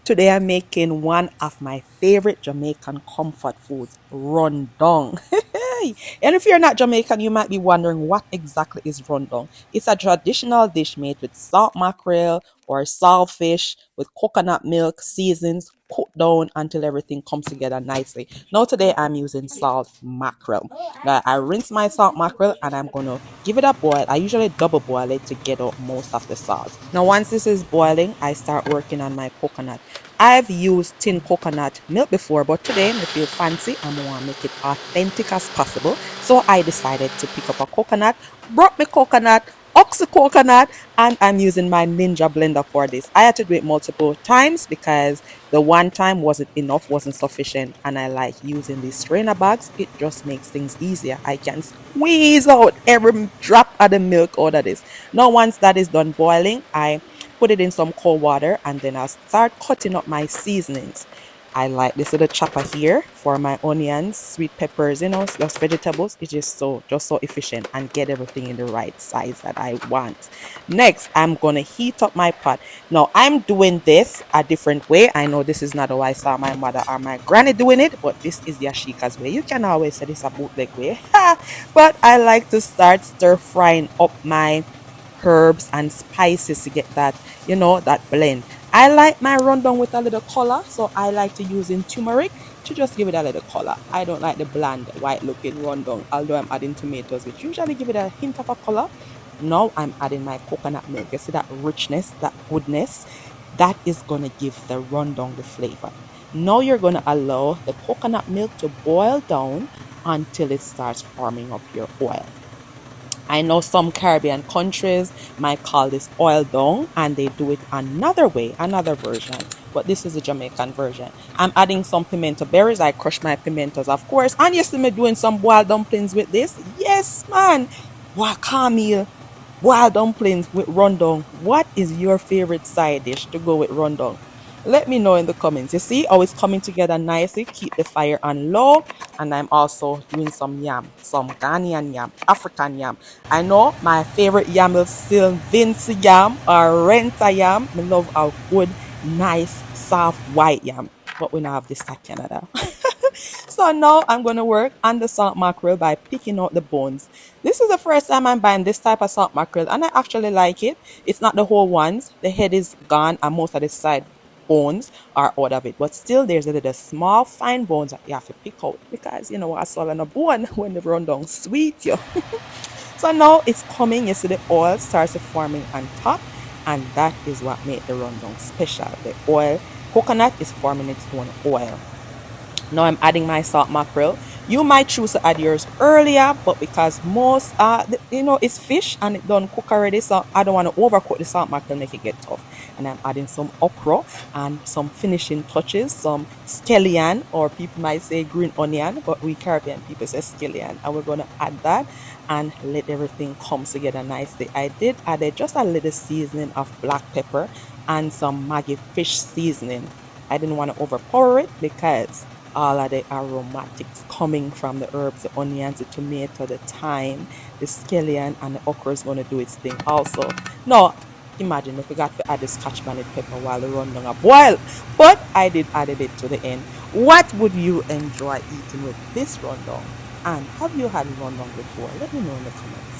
Today I'm making one of my favorite Jamaican comfort foods, run dung. And if you're not Jamaican, you might be wondering what exactly is run dung. It's a traditional dish made with salt mackerel or saltfish with coconut milk, seasons, cooked down until everything comes together nicely. Now today I'm using salt mackerel. Now, I rinse my salt mackerel and I'm gonna give it a boil. I usually double boil it to get out most of the salt. Now once this is boiling, I start working on my coconut. I've used tin coconut milk before, but today I feel fancy and I want to make it authentic as possible. So I decided to pick up a coconut, brought my coconut, oxy coconut, and I'm using my Ninja blender for this. I had to do it multiple times because the one time wasn't enough, wasn't sufficient, and I like using these strainer bags. It just makes things easier. I can squeeze out every drop of the milk out of this. Now once that is done boiling, I put it in some cold water and then I'll start cutting up my seasonings. I like this little chopper here for my onions, sweet peppers, just vegetables. It's just so efficient and get everything in the right size that I want. Next, I'm gonna heat up my pot. Now I'm doing this a different way. I know this is not how I saw my mother or my granny doing it, but this is the Ashika's way. You can always say this a bootleg way. But I like to start stir frying up my herbs and spices to get that blend. I like my rundown with a little color, so I like to use in turmeric to just give it a little color. I don't like the bland white looking rundown, although I'm adding tomatoes, which usually give it a hint of a color. Now I'm adding my coconut milk. You see that richness, that goodness, that is gonna give the rundown the flavor. Now you're gonna allow the coconut milk to boil down until it starts forming up your oil. I know some Caribbean countries might call this oil dung and they do it another way, another version. But this is a Jamaican version. I'm adding some pimento berries. I crush my pimentos, of course. And you see me doing some boiled dumplings with this. Yes, man. Wakamil boiled dumplings with rundown. What is your favorite side dish to go with rundown? Let me know in the comments. You see how it's coming together nicely. Keep the fire on low. And I'm also doing some yam, some Ghanaian yam, African yam. I know my favorite yam is still Vince yam or Renta yam. I love our good, nice, soft white yam. But we now have this at Canada. So now I'm going to work on the salt mackerel by picking out the bones. This is the first time I'm buying this type of salt mackerel and I actually like it. It's not the whole ones. The head is gone and most of the side bones are out of it. But still there's a little small fine bones that you have to pick out because you know I saw on a bone when they run down sweet you. So now it's coming. You see the oil starts forming on top and that is what made the rundown special. The oil, coconut is forming its own oil. Now I'm adding my salt mackerel. You might choose to add yours earlier, but because most it's fish and it done cook already, so I don't want to overcook the salt mackerel make it get tough. And I'm adding some okra and some finishing touches, some scallion, or people might say green onion, but we Caribbean people say scallion. And we're gonna add that and let everything come together nicely. I did add just a little seasoning of black pepper and some Maggi fish seasoning. I didn't want to overpower it because all of the aromatics coming from the herbs, the onions, the tomato, the thyme, the scallion, and the okra is going to do its thing also. Now, imagine if we got to add the scotch bonnet pepper while the rundown a boil, but I did added it to the end. What would you enjoy eating with this rundown? And have you had rundown before? Let me know in the comments.